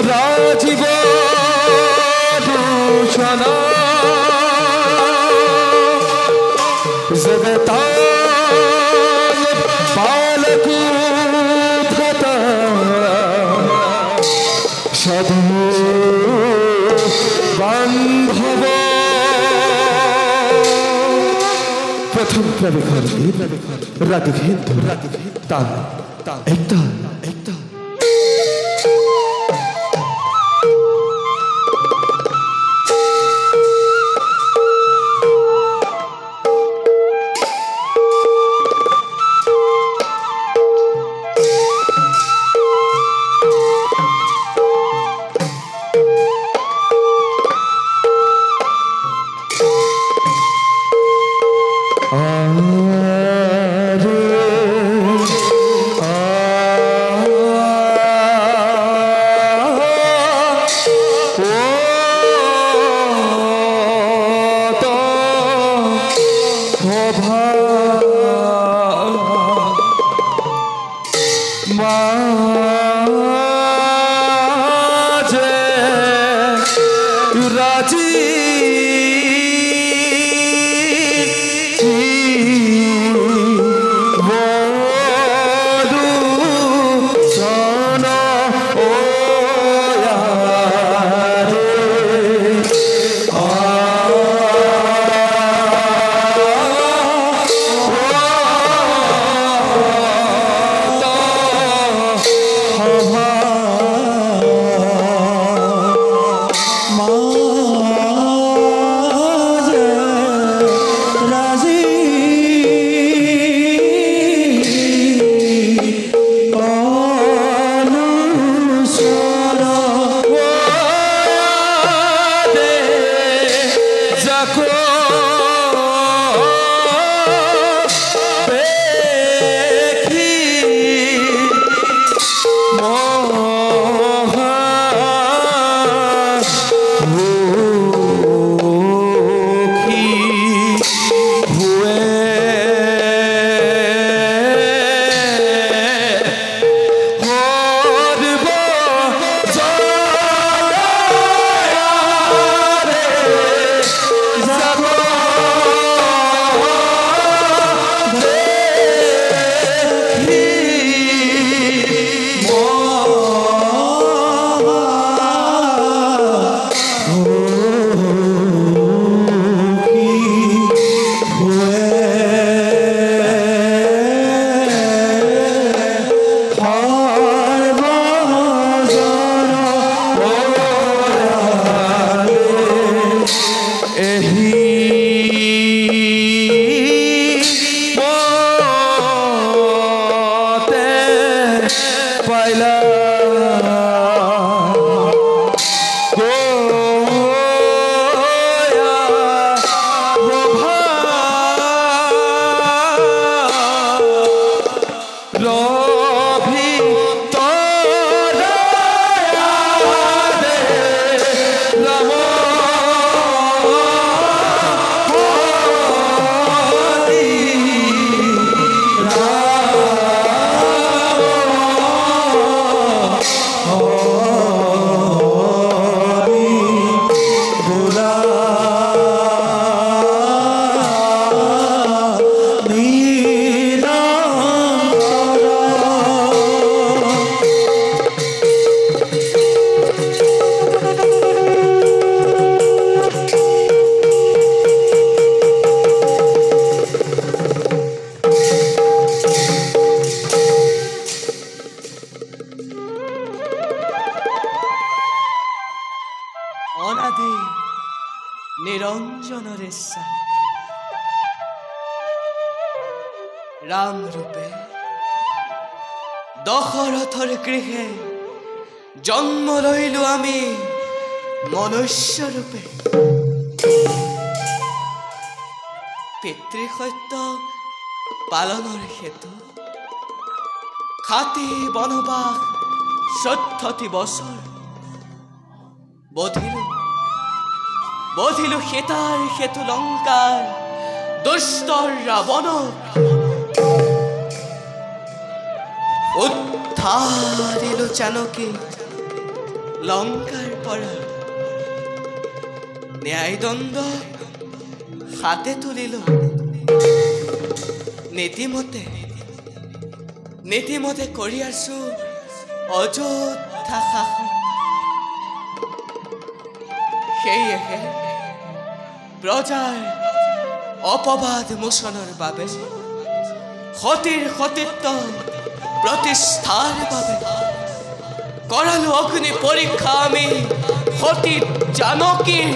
राजीव भूषण जगता बालकूत साधु बांधव प्रथम प्रवेश राधिकेन्द्र ताल एकता निरंजन रेशा राम रूपे दशरथर गृहे जन्म लैलु आमी मनुष्य रूपे पितृसत्य পালনৰ হেতু খাতি বনবাস ১৪টি বছৰ বধিলো সীতাৰ সেতু লংকাৰ দুষ্টৰ ৰাৱণক উদ্ধাৰিলো জানকী লংকাৰ পৰা ন্যায়দণ্ড হাতে তুলিলো নীতিমতে কৰি আছো অযোধ্যা শাসন সেয়েহে প্ৰজাৰ অপবাদ মোচনৰ বাবে সতীৰ সতীত্ব প্ৰতিষ্ঠাৰ বাবে কৰালো অগ্নি পৰীক্ষা আমি সতী জানকীৰ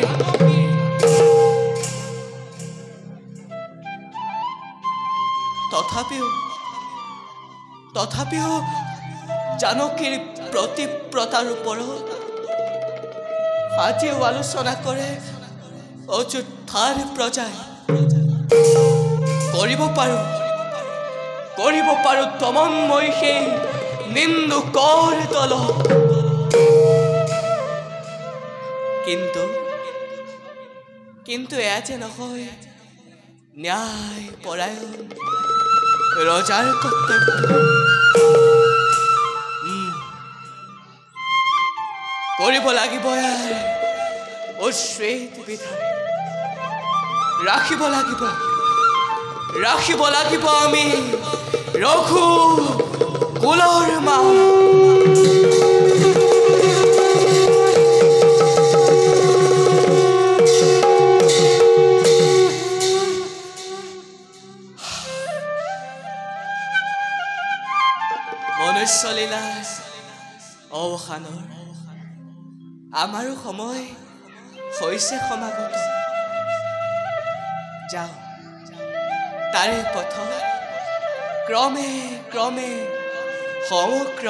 তথাপিও জানকীৰ প্ৰতিব্ৰতাৰ ওপৰত আজিও আলোচনা কৰে অযোধ্যাৰ প্ৰজাই কৰিব পাৰো দমনময় সেই নিন্দুকৰ দলক কিন্তু এয়া যে নহয় ন্যায় পৰায়ণ ৰজাৰ কৰ্তব্য কৰিব লাগিব ইয়াৰ উচ্ছেদ বিধান ৰাখিব লাগিব আমি ৰঘু কুলৰ মান মনুষ্যলীলাৰ অৱসানৰ আমাৰো সময় হৈছে সমাগত যাও তাৰে পথ ক্ৰমে সমগ্ৰ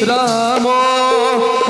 राम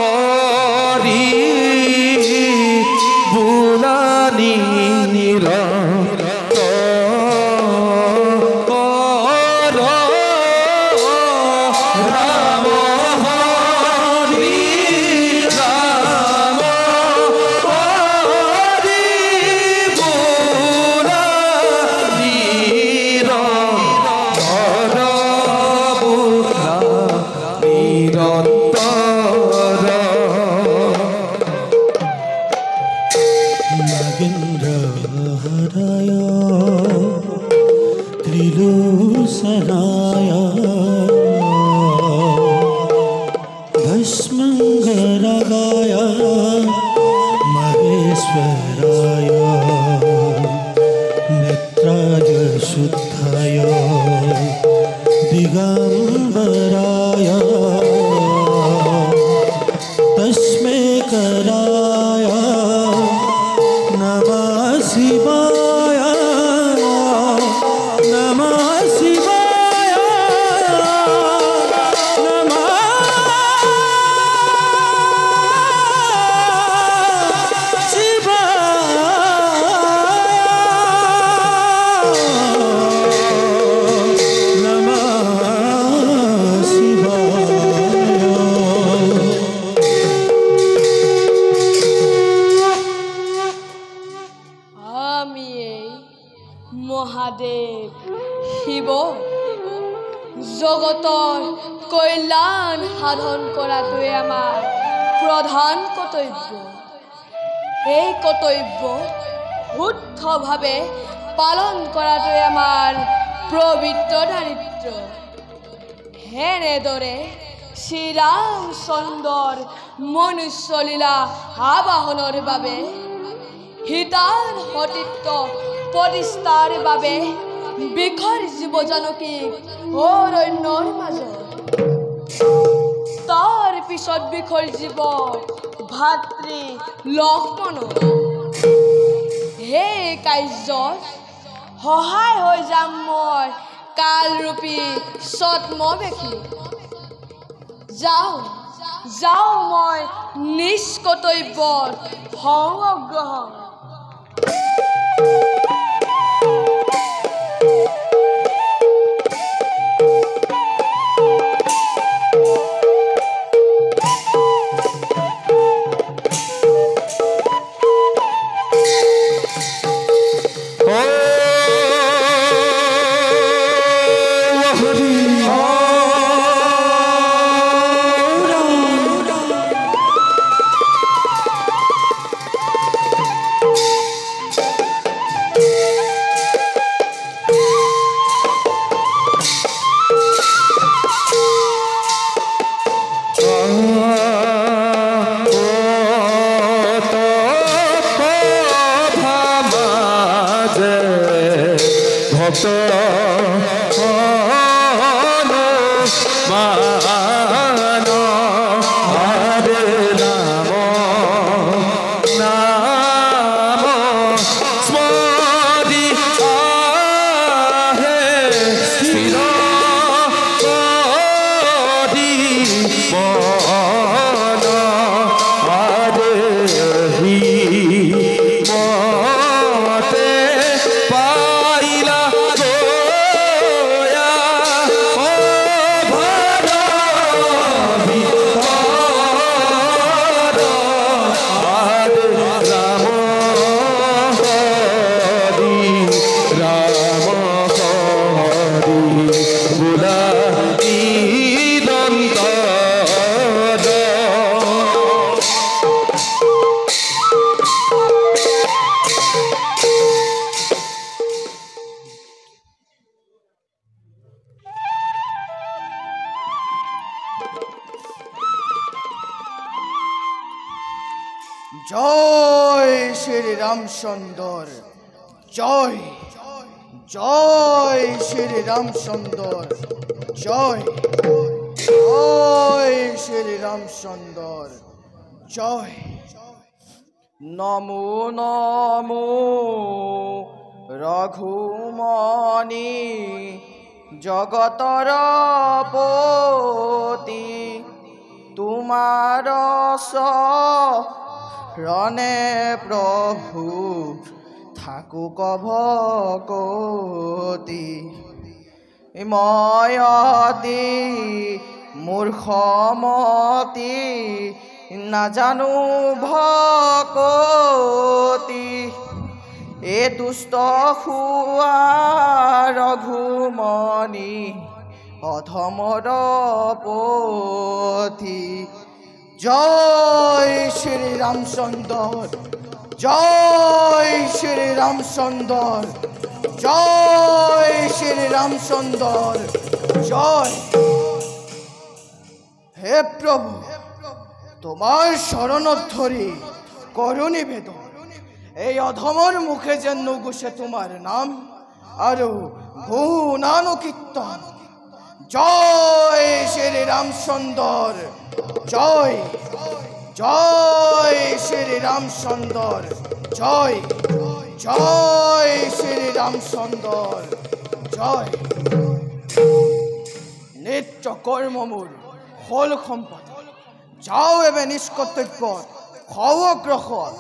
त्रिलोचनाय भस्मङ्गरागाय महेश्वराय नेत्राय शुद्धाय दिगम्बराय तस्मै कराय नमः शिवाय नमः शिवाय नमः মহাদেৱ শিৱ জগতৰ কল্যাণ সাধন কৰাটোৱে আমাৰ প্ৰধান কৰ্তব্য। এই কৰ্তব্য শুদ্ধভাৱে পালন কৰাটোৱে আমাৰ পবিত্ৰ দায়িত্ব। এনেদৰে শ্ৰীৰামচন্দ্ৰৰ মনুষ্যলীলা আবাহনৰ বাবে সীতাৰ সতীত্ব প্ৰতিষ্ঠাৰ বাবে বিখৰ জীৱ জানকীক অৰণ্যৰ মাজত তাৰ পিছত বিখৰ জীৱ ভাতৃ লক্ষ্মণ সেই কাৰ্যত সহায় হৈ যাম মই কালৰূপী ছদ্মবেশী। যাওঁ মই নিজ কৰ্তব্যত সংগ্ৰহ। জয় শ্রী রামচন্দ্র, জয় জয় শ্রী রামচন্দ্র, জয় জয় শ্রী রামচন্দ্র, জয়। নমো নমো রঘুমণি জগতর পতি, তোমার রণে প্রভু থাকুক ভকতি। ময়তি মূৰ্খমতি নাজানো ভকতি, এ দুষ্ট খুৱা ৰঘুমণি অধমৰ পথি। জয় শ্রী রামচন্দ্র, জয় শ্রী রামচন্দ্র, জয় শ্রী রামচন্দর জয়। হে প্রভু, তোমার শরণধরি করু নিবেদন, এই অধমর মুখে যেন নুগুসে তোমার নাম আরো গুণান কীর্তন। জয় শ্রী রামচন্দর জয়, জয় শ্রী রামচন্দর জয়, জয় শ্রী রামচন্দর জয়। নিত্য কর্মমূল হল সম্পদ, যাও এবে নিজ কর্তব্য হও অগ্রসর।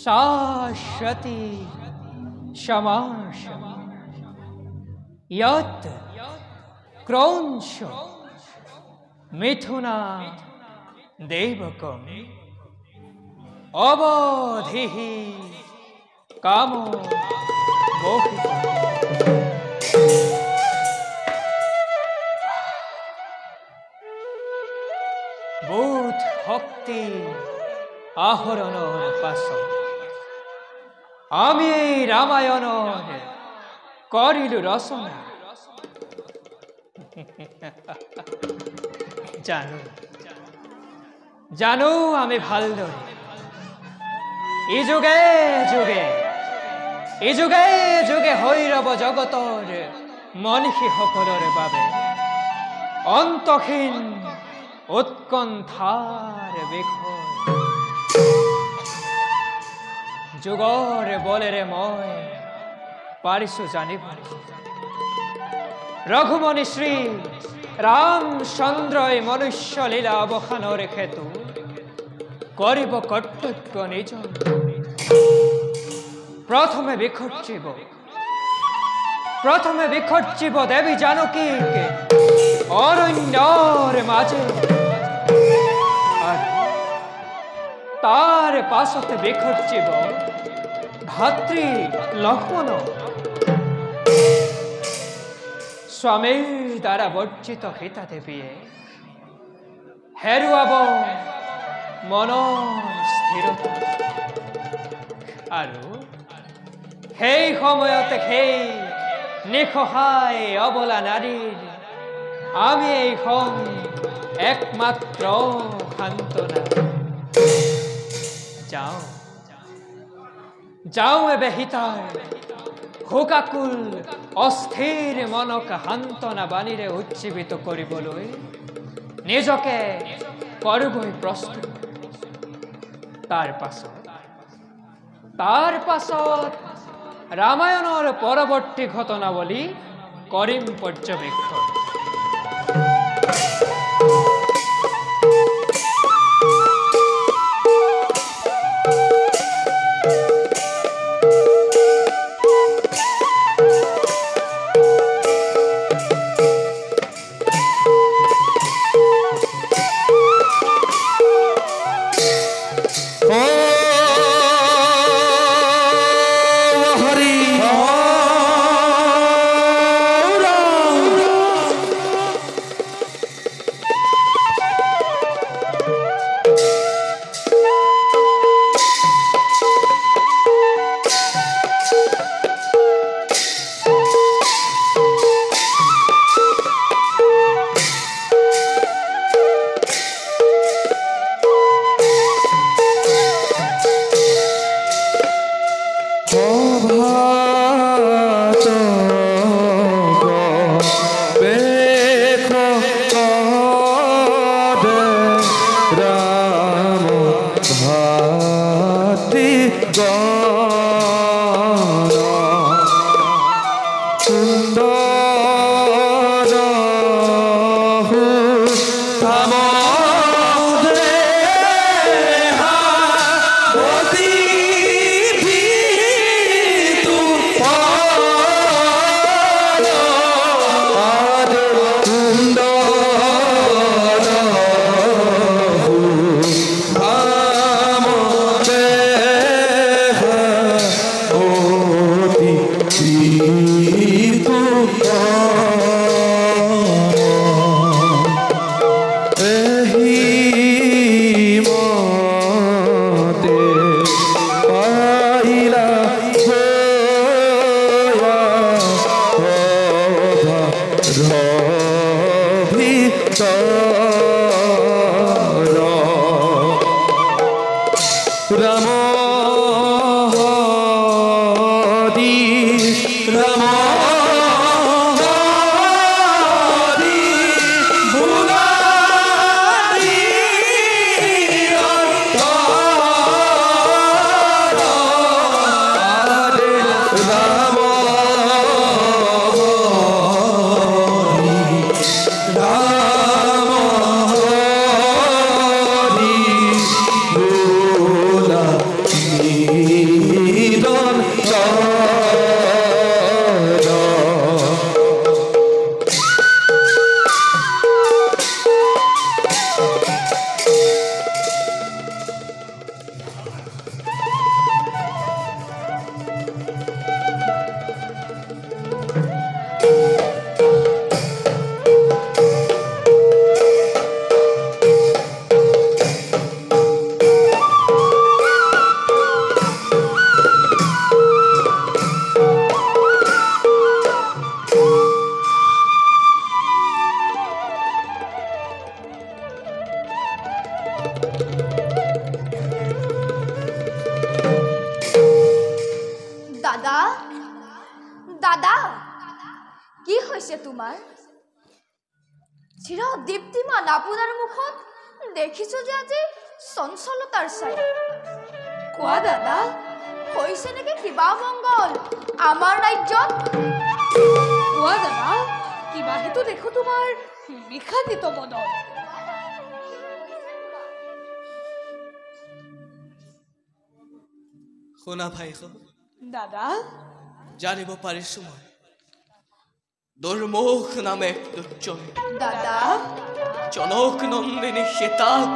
शाश्वती शमाश यत् क्रौंश मिथुना देवकम् अवधिः कामो मोहितः। বোধ ভক্তি আহৰণৰ পাছত আমি এই ৰামায়ণৰ কৰিলো ৰচনা। জানো জানো আমি ভালদৰে ই যুগে যুগে ই যুগে যুগে হৈ ৰব জগতৰ মনীষীসকলৰ বাবে অন্তহীন উৎকণ্ঠাৰ বিষয়। যুগৰ বলেৰে মই পাৰিছো জানিব ৰঘুমণি শ্ৰী ৰামচন্দ্ৰই মনুষ্য লীলা অৱসানৰ হেতু কৰিব কৰ্তব্য নিজ। প্ৰথমে বিখৰ্চিব দেবী জানকীক অৰণ্যৰ মাঝে, আৰ তাৰ পাশতে বিখৰ্চিব ভাতৃ লক্ষ্মণ স্বামীৰ দ্বাৰা বৰ্জিত সীতা দেবীয়ে হেৰুৱাব মনৰ স্থিৰতা। আৰু সেই সময়তে সেই নিসহায় অবলা নাৰীৰ আমি এই হম একমাত্ৰ সান্ত্বনা। যাও যাও এবে হিতাৰ শোকাকুল অস্থিৰ মনক সান্ত্বনা বাণীৰে উজ্জীৱিত কৰিবলৈ নিজকে কৰিবই প্ৰস্তুত। তাৰ পাছত ৰামায়ণৰ পৰৱৰ্তী ঘটনাৱলী কৰিম পৰ্যবেক্ষণ। দাদা দাদা কি হৈছে তোমাৰ চিৰ দীপ্তিমান আপোনাৰ মুখত দেখিছো যে আজি চঞ্চলতাৰ ছায়া কোৱা দাদা হৈছে নেকি কিবা মংগল আমাৰ ৰাজ্যত কোৱা দাদা কিবা হেতু দেখো তোমাৰ বিষাদিত মনত শুনা ভাই দাদা জানিব পাৰিছো মই দুৰ্মুখ নামে এক দুৰ্জয় দাদা জনক নন্দিনী সীতাক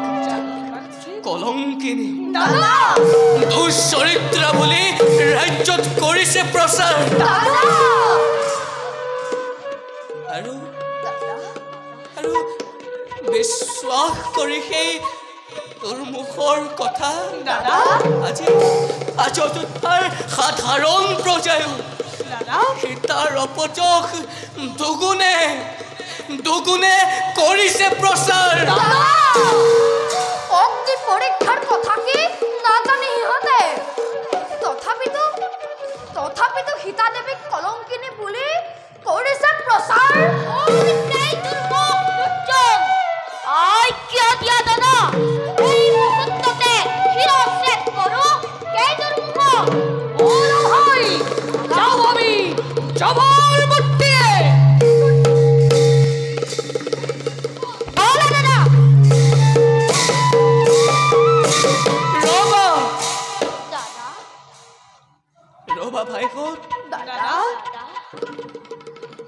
কলংকিনী দাদা দুশ্চৰিত্ৰা বুলি ৰাজ্যত কৰিছে প্ৰচাৰ আৰু বিশ্বাস কৰি সেই তোৰ মুখৰ কথা দাদা আজি অযোধ্যাৰ সাধাৰণ প্ৰজায়ো দাদা সীতাৰ অপযোগ দুগুণে কৰিছে প্ৰচাৰ অগ্নি পৰীক্ষাৰ কথা কি নাজানি সিহঁতে তথাপিতো সীতা দেৱীক কলংকিনী বুলি কৰিছে প্ৰচাৰ ৰবা ভাইহঁত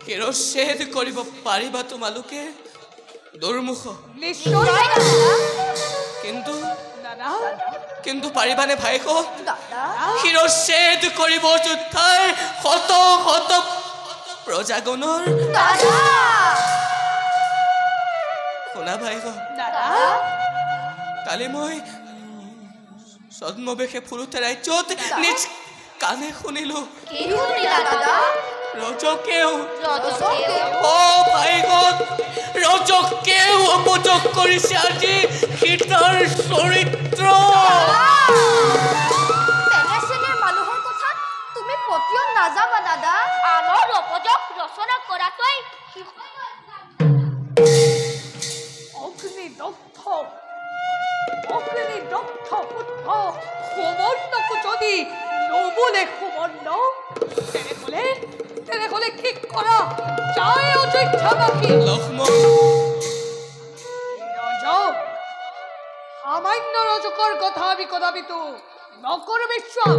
শিৰচ্ছেদ কৰিব পাৰিবা তোমালোকে দুৰ্মুখ কিন্তু পাৰিবানে ভাইহঁত শিৰচ্ছেদ কৰিব অযোধ্যাৰ শত শত প্ৰজাগণৰ শুনা ভাইহঁত কালি মই ছদ্মবেশে ফুৰোতে ৰাজ্যত নিজ কানে শুনিলো ৰজকেও ভাইহঁত ৰজকেও অপযোগ কৰিছে আজি সীতাৰ চৰিত্ৰ মানুহৰ কথাত তুমি পতিয়ন নাযাবা দাদা আনৰ অপযোগ ৰচনা কৰাটোৱেই অগ্নিদগ্ধ পুত্ৰ সুবৰ্ণকো যদি নবলে সুবৰ্ণ তেনেহলে কি কৰা যায় অযোধ্যাবাসী লক্ষ্মণ সামান্য ৰজকৰ কথা আমি কদাপিতো নকৰ বিশ্বাস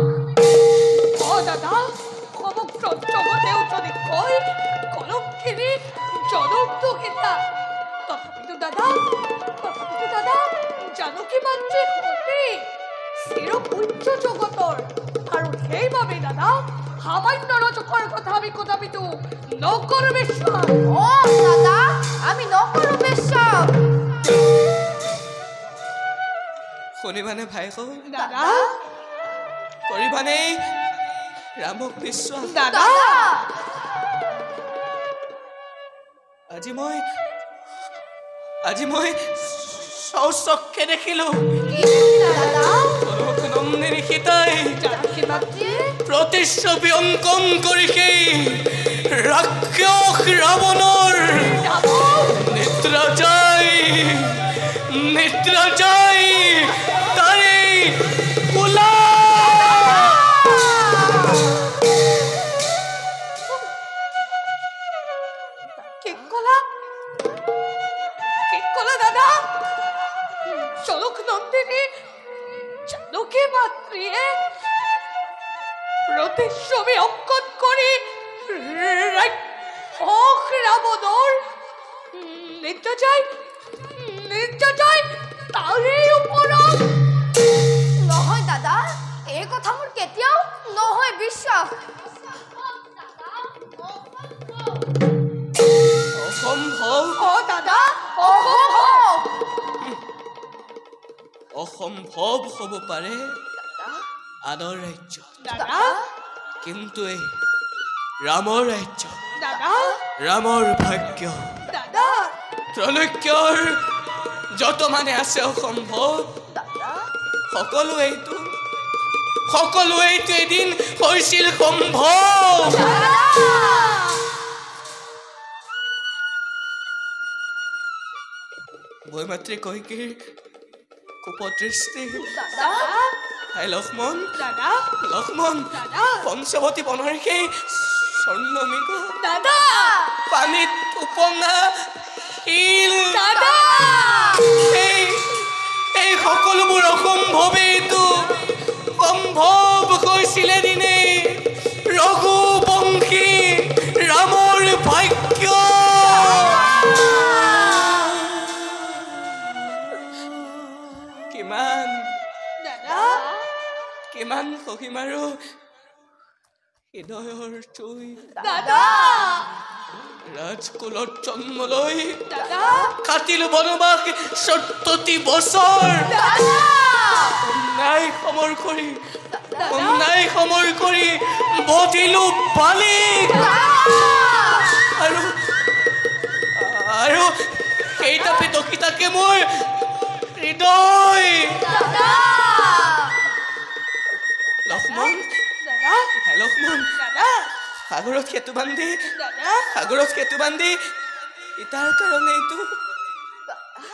দাদা সমগ্ৰ জগতেও যদি কয় কলংকিনী জনকটো সীতা তথাপিতো দাদা জানকী মাতৃ সতী চিৰ পূজ্য জগতৰ আৰু সেইবাবে দাদা সামান্য ৰজকৰ কথা আমি কদাপিতো নকৰ বিশ্বাস দাদা আমি নকৰো বিশ্বাস শুনিবানে ভাইহঁত দাদা কৰিবানে ৰামক বিশ্বাস দাদা আজি মই চৌচক্ষে দেখিলো নন্দিনী সীতাই প্ৰতিচ্ছবি অংকন কৰি সেই ৰাক্ষস ৰাৱণৰ নিদ্ৰা যায় তাৰে কোলা কি কলা দাদা চলক নন্দিনী জানকী মাতৃয়ে প্ৰতিচ্ছবি অংকন কৰি ৰাৱণৰ নিদ্ৰা যায় তাৰে ওপৰত নহয় দাদা এই কথা মোৰ কেতিয়াও নহয় বিশ্বাস অসম্ভৱ দাদা অসম্ভৱ হ'ব পাৰে আনৰ ৰাজ্য দাদা কিন্তু এই ৰামৰ ৰাজ্য দাদা ৰামৰ ভাগ্য দাদা ত্ৰৈলোক্যৰ যত মানে আছে অসম্ভৱ সকলো এইটো সকলোৱেইতো এদিন হৈছিল সম্ভৱ। বৈমাতৃ কৈকেয়ীৰ কুপদৃষ্টি। হাই লক্ষ্মণ, লক্ষ্মণ, পঞ্চৱতী বনৰ সেই স্বৰ্ণমৃগ পানীত উপঙা শিল, এই সকলোবোৰ অসম্ভৱেইতো সম্ভৱ হৈছিল এদিনে ৰঘুবংশী ৰামৰ ভাগ্য। কিমান কিমান সহিম আৰু হৃদয়ৰ চুই। ৰাজকুলত জন্ম লৈ কাটিলো বনবাস ৭৪ বছৰ। অন্যায় সমৰ কৰি বধিলো বালিক। আৰু সেই তাপে দক্ষি থাকে মোৰ হৃদয়। লক্ষ্মণ, লক্ষ্মণ, সাগৰত সেতু বান্ধি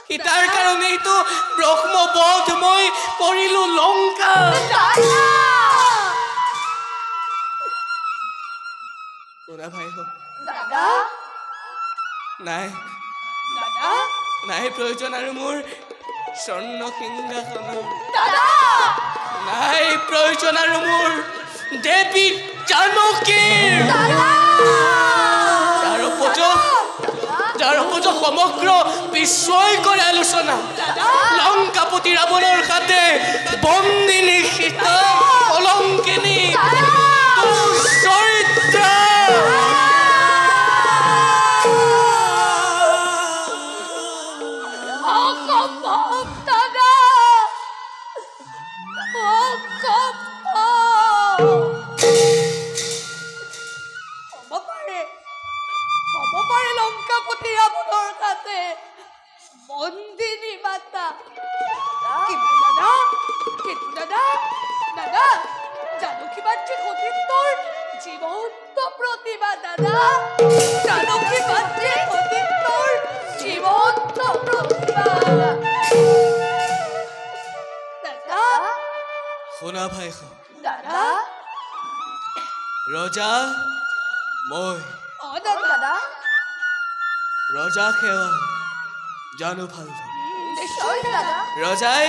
সীতাৰ কাৰণেইতো ব্ৰহ্মবধ মই কৰিলো লংকা। শুনা ভাই, নাই প্ৰয়োজন আৰু মোৰ স্বৰ্ণ সিংহাসনৰ। নাই প্ৰয়োজন আৰু মোৰ দেৱী জানকীৰ। যাৰ উপযোগ সমগ্ৰ বিশ্বই কৰে আলোচনা। লংকাপতি ৰাৱণৰ হাতে বন্দিনী সীতা কলংকিনী দুশ্চৰিত্ৰ। হ'ব পাৰে লংকাপতি ৰাৱণৰ কাছে বন্দিনী মাতা, কিন্তু দাদা জানকী মাতৃ সতীত্বৰ জীৱন্ত প্ৰতিভা। জানকী মাতৃ সতীত্বৰ জীৱন্ত প্ৰতিভা। শুনা ভাই, ৰজা মই, ৰজা সেৱা জানো ভালদৰে। ৰজাই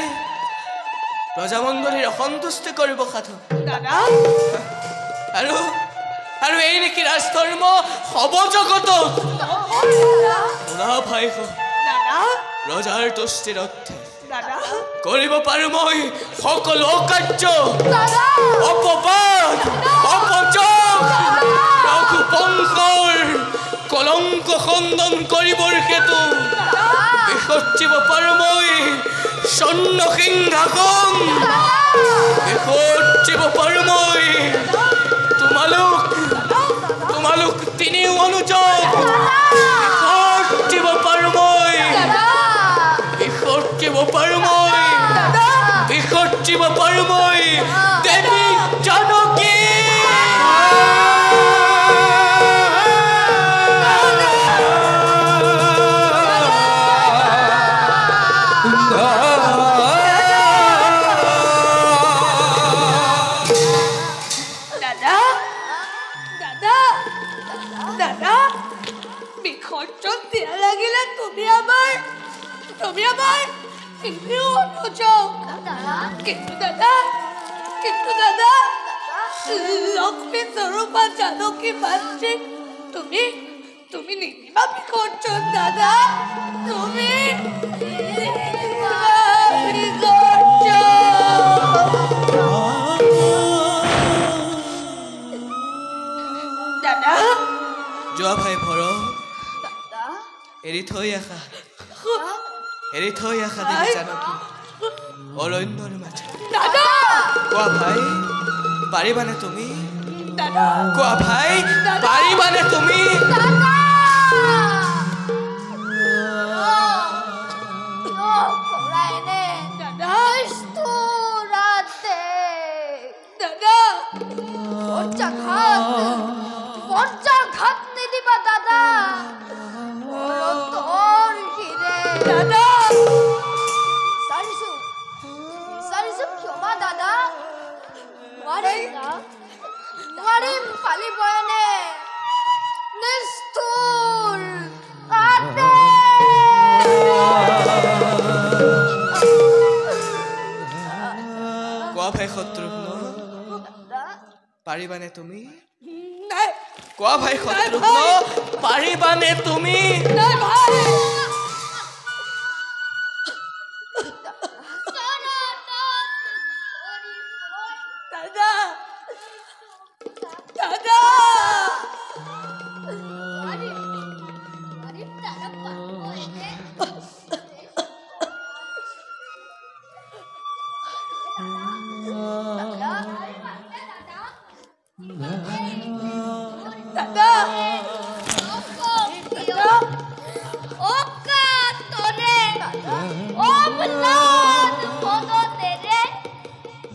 প্ৰজামণ্ডলীৰ অসন্তুষ্টি কৰিব সাধন। আৰু এই নেকি ৰাজধৰ্ম হব জগতত। শুনা ভাই, ৰজাৰ তুষ্টিৰ অৰ্থে কৰিব পাৰো মই সকলো অকাৰ্য, অপবাদ, অপযোগ। ৰঘুবংশৰ কলংক খণ্ডন কৰিবৰ হেতু বিসৰ্জিব পাৰো মই স্বৰ্ণ সিংহাসন। বিসৰ্জিব পাৰো মই তোমালোক তিনিও অনুযোগ। বিসৰ্জিব পাৰো মই দেৱী জানকী। বিসৰ্জন দিয়া লাগিলে তুমি আমাৰ এনেও অনুযোগ। কিন্তু দাদা লক্ষ্মী স্বৰূপা জানকী মাতৃক তুমি নিদিবা বিসৰ্জন। দাদা তুমি নিদিবা বিসৰ্জন। যোৱা ভাই ভৰ, এৰি থৈ আহা দেৱী জানকী অৰণ্যৰ মাজত। কোৱা ভাই, পাৰিবানে তুমি? কোৱা ভাই, পাৰিবানে তুমি? বজ্ৰাঘাত নিদিবা দাদা তোৰ ঘিৰে দাদা বিচাৰিছো ক্ষমা দাদা নোৱাৰিম পালিব এনে নিষ্ঠুৰ কোৱা ভাই শত্ৰুঘ্ন পাৰিবানে তুমি নাই কোৱা ভাই শত্ৰুঘ্ন পাৰিবানে তুমি নাই ভাই দাদা দাদা দাদা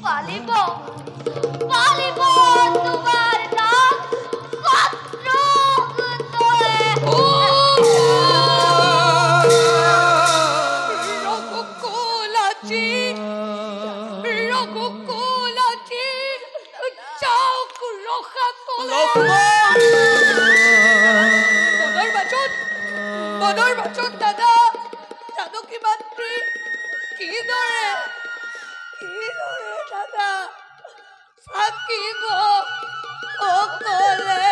পালিব পালিব তোমাৰ নাম ৰঘুকুলাচি ৰঘুকুলাচি চাওক ৰক্ষা তোলে মনৰ বাচন দাদা জানকী মাতৃ কিদৰে দাদা থাকিব অকলে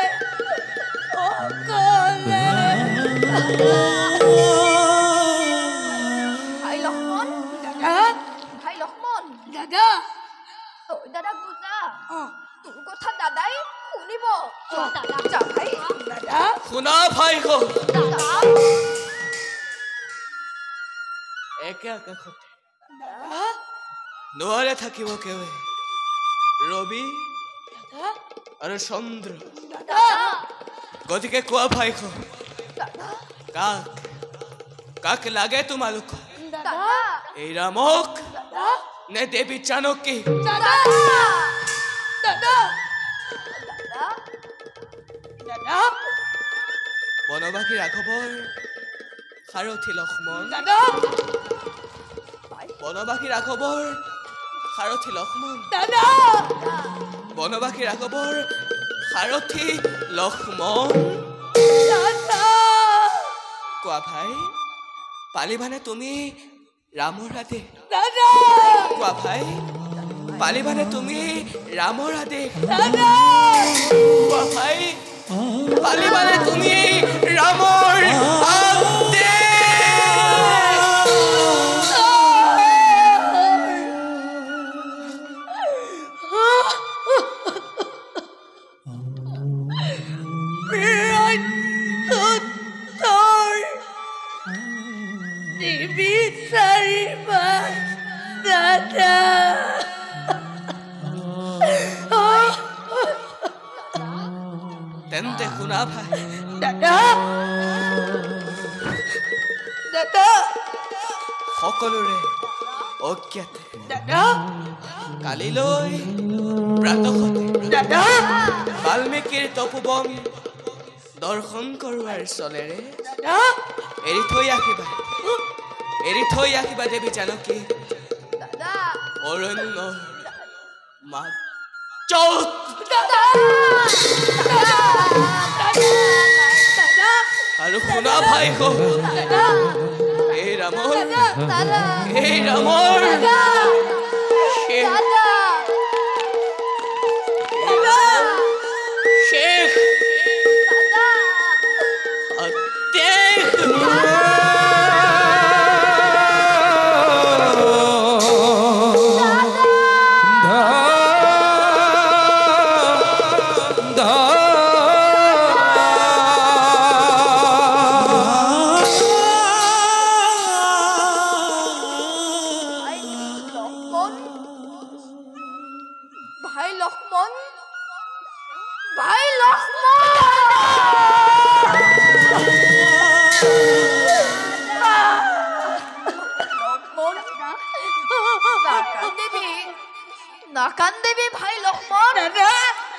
অকলে ভাই লক্ষ্মণ দাদা ভাই লক্ষ্মণ দাদা তই দাদা বুজা অ তোৰ কথা দাদাই শুনিব দাদা যা ভাই দাদা শুনা ভাই দাদা একে আকাশতে দাদা নোৱাৰে থাকিব কেৱে ৰবি দাদা আৰু চন্দ্ৰ দাদা গতিকে কোৱা ভাই দাদা কাক কাক লাগে তোমালোক দাদা এই ৰামক দাদা নে দেৱী জানকী দাদা দাদা দাদা দাদা বনবাসী ৰাঘৱৰ সাৰথী লক্ষ্মণ দাদা বনবাসী ৰাঘৱৰ সাৰথী লক্ষ্মণ দাদা বনবাসী ৰাঘৱৰ সাৰথী লক্ষ্মণ দাদা কোৱা ভাই পালিবানে তুমি ৰামৰ আদেশ দাদা কোৱা ভাই পালিবানে তুমি ৰামৰ আদেশ দাদা কোৱা ভাই পালিবানে তুমি ৰামৰ আদেশ বিচাৰিবা দাদা তেন্তে শুনা ভাই দাদা দাদা সকলোৰে অজ্ঞাতে দাদা কালিলৈ প্ৰাতঃতে দাদা বাল্মীকিৰ তপোবন দৰ্শন কৰোৱাৰ চলেৰে দাদা এৰি থৈ আহিবা দেৱী জানকী দাদা অৰণ্য মাত চৌত দাদা দাদা দাদা আৰু শুনা ভাই দাদা এই ৰামৰ দাদা এই ৰামৰ শেষ দাদা শেষ দাদা আদেশ ভাই লক্ষ্মণ ভাই লক্ষ্মণ নাকান্দিবি ভাই লক্ষ্মণ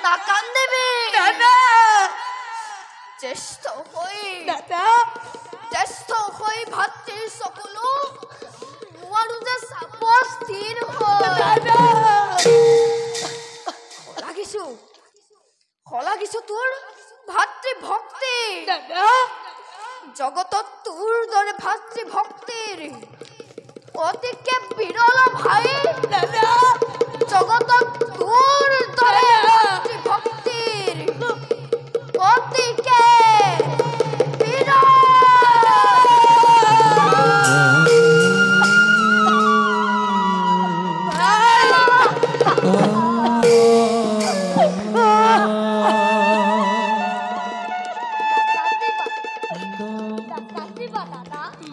নাকান্দিবি জ্যেষ্ঠ হৈ দাদা জ্যেষ্ঠ হৈ ভাতৃৰ চকুলো নোৱাৰো যে চাব স্থিৰ দাদা লাগিছো তোৰ ভাতৃ ভক্তি দাদা জগতত তোৰ দৰে ভাতৃ ভক্তিৰ অতিকে বিৰল ভাই দাদা জগতত তোৰ দৰে ভাতৃ ভক্তিৰ অতিকে বিৰল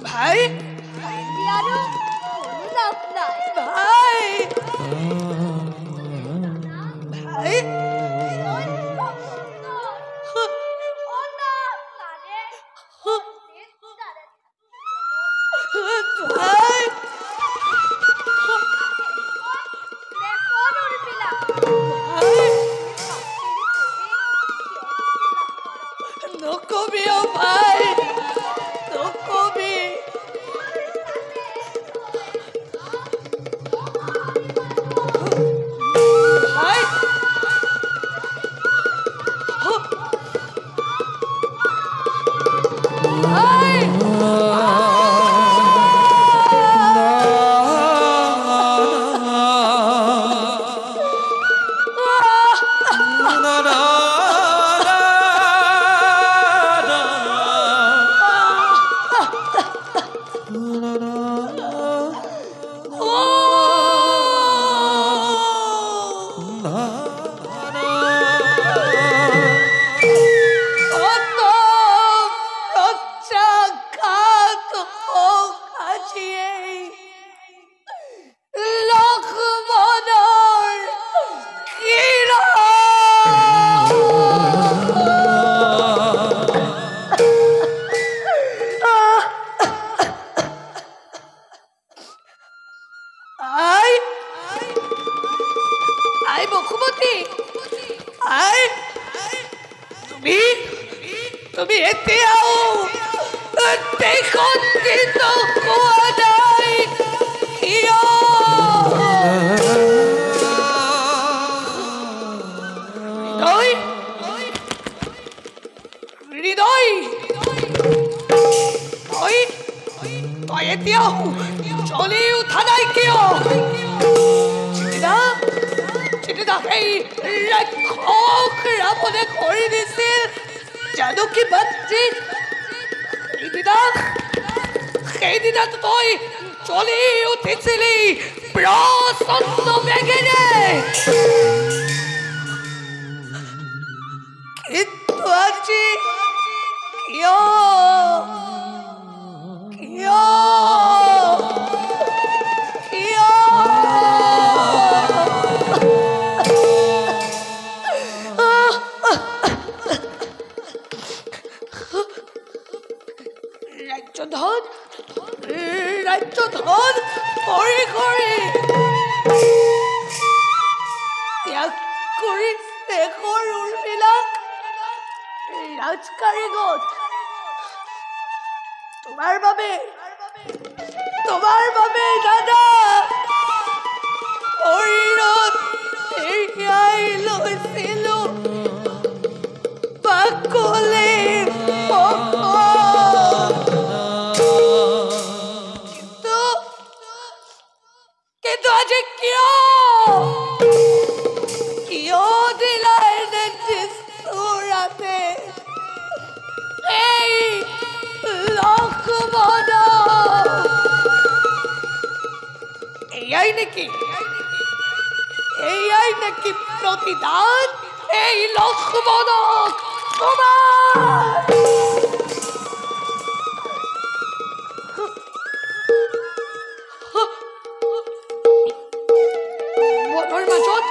ভাই ভাই ভাই ভাই নকবি ও ভাই নকবি ভাই তুমি এতিয়াও দেশত কিন্তু কোৱা নাই কিয় হৃদয় তই এতিয়াও চলি উঠা নাই কিয় চিঠিটা সেই ৰাক্ষস ৰাৱণে কৰি দিছিল জানকী ভাতৃক সেইদিনা তই চলি উঠিছিলি প্ৰচণ্ড বেগেৰে কিন্তু আজি কিয় কিয় কিয় ৰাজ্যধন কৰি কৰি ত্যাগ কৰি দেশৰ উৰবিলাক ৰাজকাৰীগত তোমাৰ বাবে দাদা শৰীৰত এৰিয়াই লৈছিলো বাকলি কিন্তু আজি কিয় দিলাই নিষ্ঠুৰতে এই লক্ষ্মণ এয়াই নেকি প্ৰতিদান এই লক্ষ্মণক তোমাৰ মনৰ মাজত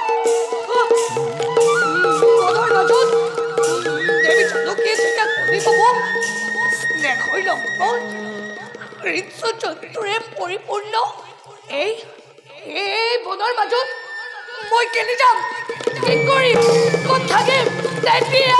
দেৱী জানকীয়ে যেতিয়া কণী পাব স্নেহৰ লক্ষ্মণ হৃদযন্ত্ৰৰে পৰিপূৰ্ণ এই বনৰ মাজত মই কেলে যাম কি কৰিম ক'ত থাকিম তেতিয়া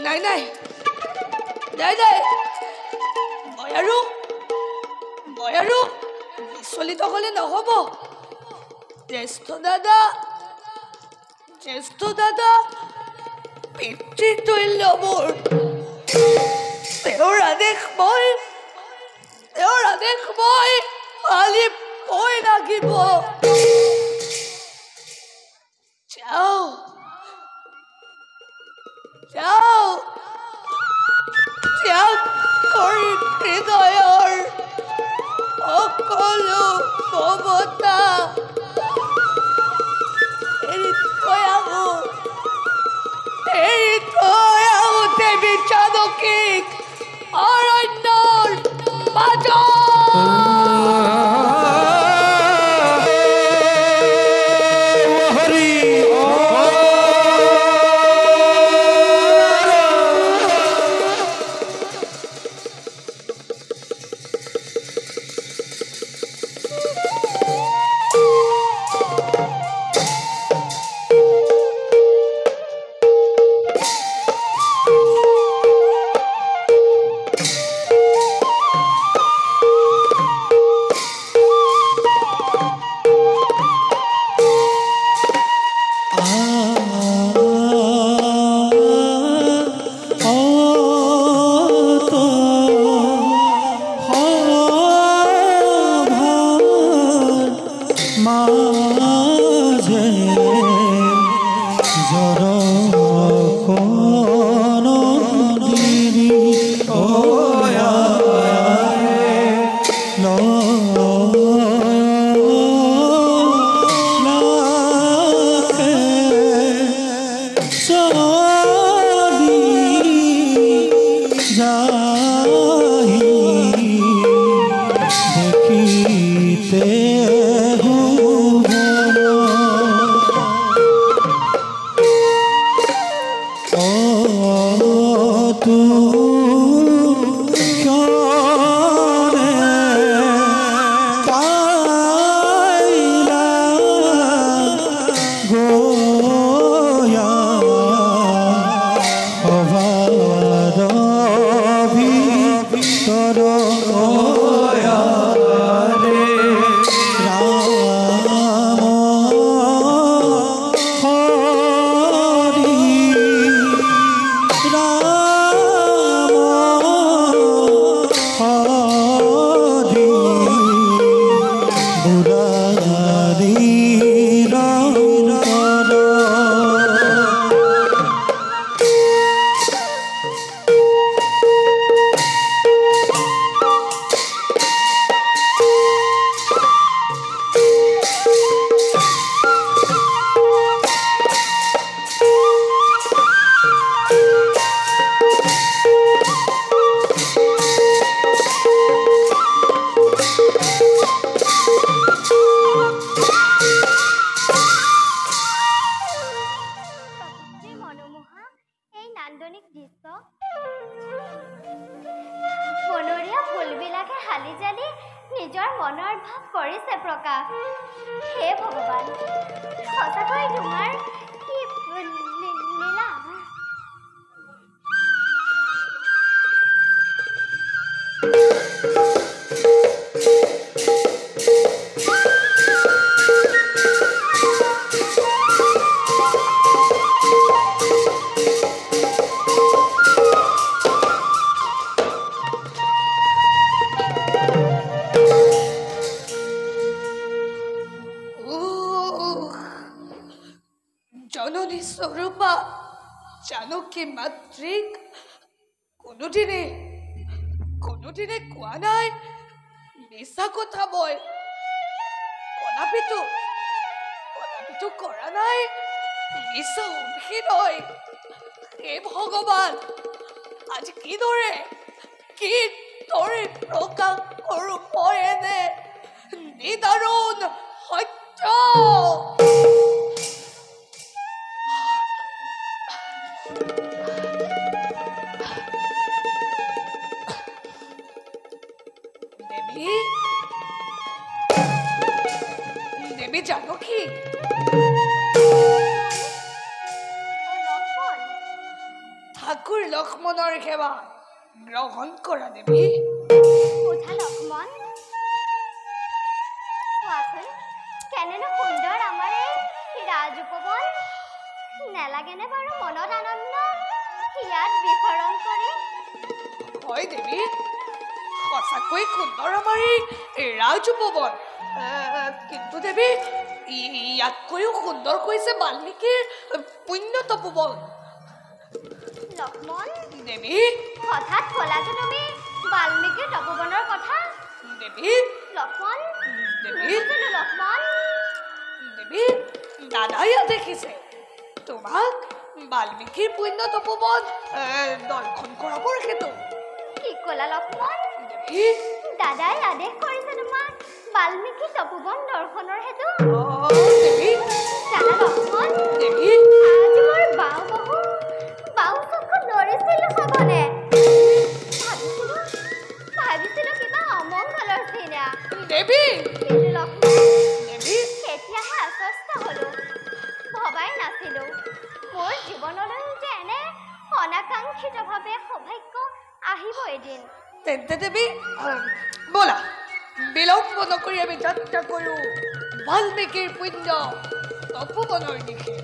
নাই নাই নাই নাই মই আৰু বিচলিত হ'লে নহ'ব। জ্যেষ্ঠ দাদা পিতৃতুল্য মোৰ। তেওঁৰ আদেশ মই মানিবই লাগিব। যাওঁ ত্যাগ কৰি হৃদয়ৰ সকলো মমতা এৰি থৈ আহোঁ দেৱী জানকীক অৰণ্যৰ জননী স্বৰূপা জানকী মাতৃক কোনোদিনে কোৱা নাই মিছা কথা মই কদাপিতো কৰা নাই মিছা অভিনয়। হে ভগৱান, আজি কিদৰে প্ৰকাশ কৰোঁ মই এনে নিদাৰুণ সত্য। দেবী দেবী জানো কি লক্ষণ ঠাকুৰ লক্ষ্মণৰ সেৱা গ্ৰহণ কৰা দেবী উঠা লক্ষ্মণ কোৱাচোন কেনেনো সুন্দৰ আমাৰ এই ৰাজউপবন নেলাগেনে বাৰু মনত আনন্দ ইয়াত বিচৰণ কৰি হয় দেবী সঁচাকৈ সুন্দৰ আমাৰ এই ৰাজউপবন কিন্তু দেবী ইয়াতকৈও সুন্দৰ কৈছে বাল্মীকিৰ পুণ্য তপোবন লক্ষ্মণ দেবী হঠাৎ ক'লা যে তুমি বাল্মীকিৰ তপোবনৰ কথা দেবী লক্ষ্মণ দেবী বুজিলো লক্ষ্মণ দেবী দাদাই দেখিছে তোমাক বাল্মীকিৰ পুণ্য তপোবন দৰ্শন কৰাবৰ হেতু কি ক'লা লক্ষ্মণ দেবী দাদাই আদেশ কৰিছে তোমাক বাল্মীকি তপোবন দৰ্শনৰ হেতু দেবী জানা লক্ষ্মণ দেবী আজি মোৰ বাও চকু লৰিছিল হ'বনে ভাবিছিলো কিবা অমংগলৰ চিনা দেবী কিন্তু লক্ষ্মণ দেবী তেতিয়াহে আশ্বস্ত হলো ভবাই নাছিলো মোৰ জীৱনলৈ যে এনে অনাকাংক্ষিতভাৱে সৌভাগ্য আহিব এদিন তেন্তে দেবী ব'লা বিলম্ব নকৰি আমি যাত্ৰা কৰোঁ বাল্মীকিৰ পুণ্য তপোবনৰ দিশে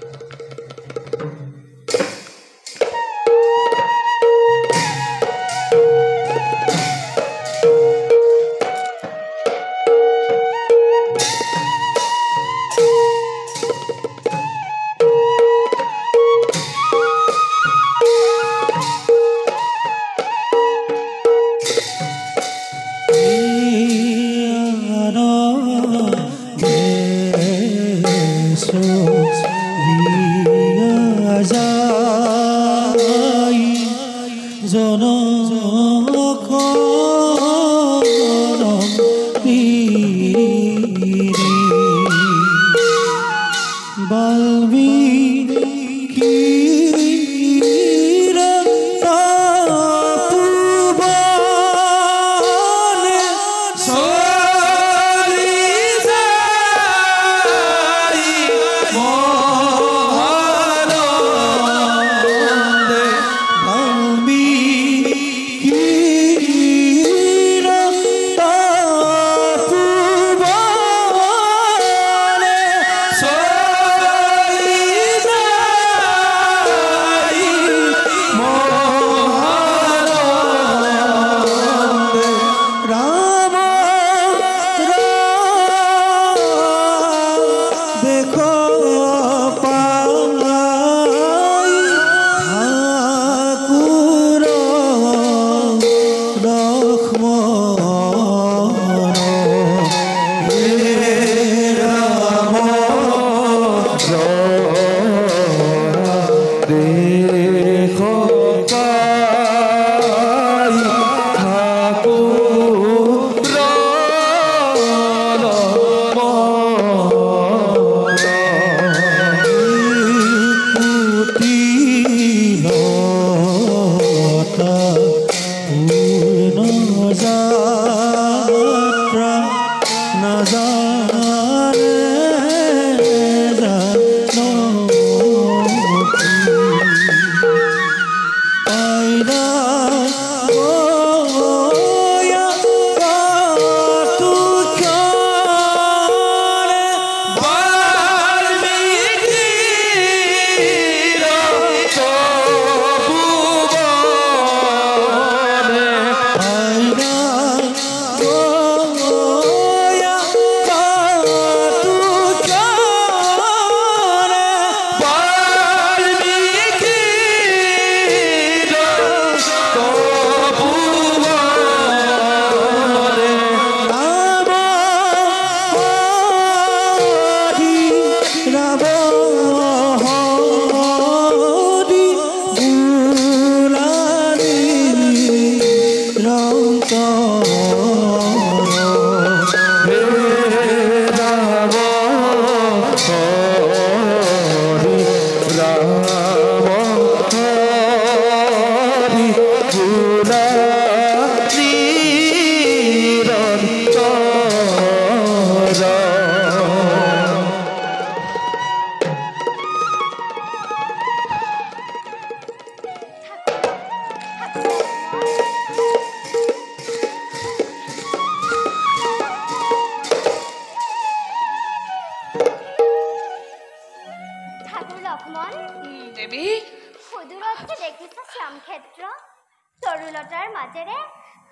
তৰুলতাৰ মাজেৰে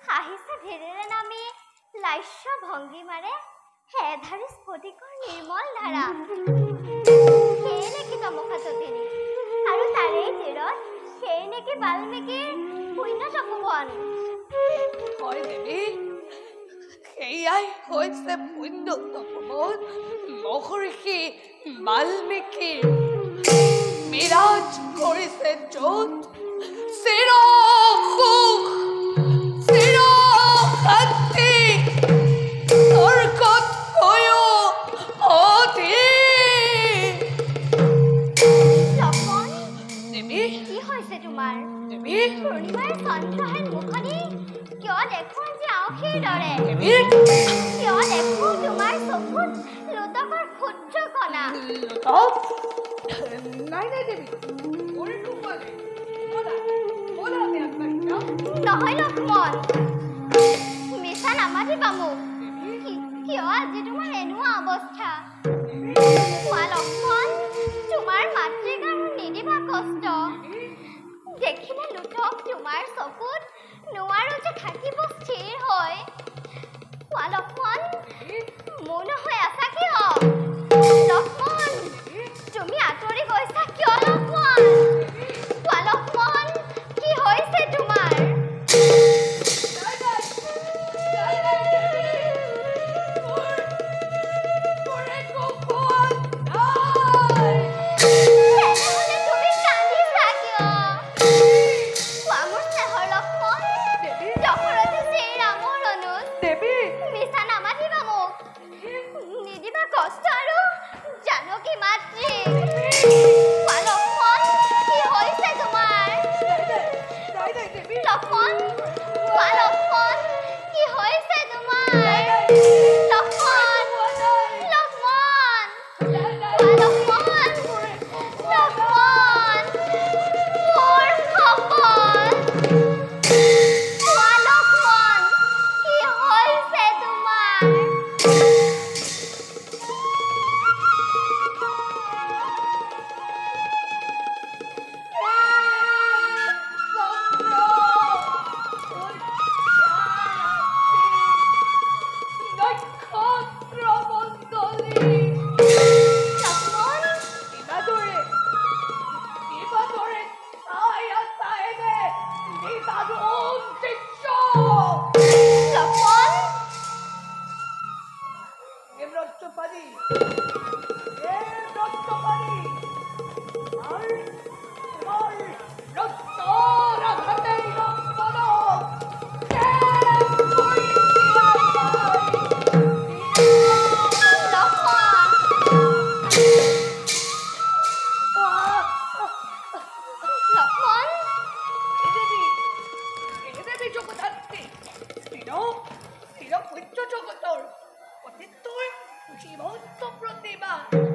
হাঁহিছে ধীৰেৰে নামি লাস্য ভংগীমাৰে হেধাৰী স্ফটিকৰ নিৰ্মল ধাৰা সেয়ে নেকি তমকা ততিনী আৰু তাৰেই তীৰত সেয়ে নেকি বাল্মীকিৰ পুণ্য তপোবন হয় দেৱী সেয়াই হৈছে পুণ্য তপোবন মহৰ্ষি বাল্মীকি বিৰাজ কৰিছে য'ত চিৰ সুখ চিৰ শান্তি স্বৰ্গত হৈও অধিক লক্ষ্মণ দেৱী কি হৈছে তোমাৰ দেৱী পূৰ্ণিমাৰ চন্দ্ৰহেন মুখনি কিয় দেখো আজি আঁউসীৰ দৰে দেৱী কিয় দেখো তোমাৰ চকুত লোতকৰ ক্ষুদ্ৰ কণা লোটক নাই নাই দেৱী কৰিলো মানে ব'লা ব'লা আমি আগবাঢ়ি যাওঁ নহয় লক্ষ্মণ মিছা নামাতিবা মোক কিয় আজি তোমাৰ এনেকুৱা অৱস্থা কোৱা লক্ষ্মণ তোমাৰ মাতৃক আৰু নিদিবা কষ্ট দেখিলে লোটক তোমাৰ চকুত নোৱাৰো যে থাকিব স্থিৰ হৈ কোৱা লক্ষ্মণ মোৰ নহয় আছা কিয় লক্ষ্মণ তুমি আঁতৰি গৈছা কিয় লক্ষ্মণ কোৱা লক্ষ্মণ কি হৈছে তোমাৰ তেনেহ'লে তুমি কান্দিছা কিয় কোৱা মোৰ চেহৰ লক্ষ্মণ দশৰথে শ্ৰীৰামৰ অনুজ দেৱী মিছা নামাতিবা মোক নিদিবা কষ্ট আৰু জানকী মাতৃ কোৱা লক্ষ্মণ কি হৈছে তোমাৰ লক্ষ্মণ কোৱা লক্ষ্মণ কি হৈছে তোমাৰ লক্ষ্মণ লক্ষ্মণ কোৱা লক্ষ্মণ লক্ষ্মণ মোৰ খবৰ কোৱা লক্ষ্মণ কি হৈছে তোমাৰ জগতৰ অতীতৰ জীৱন্ত প্ৰতিভা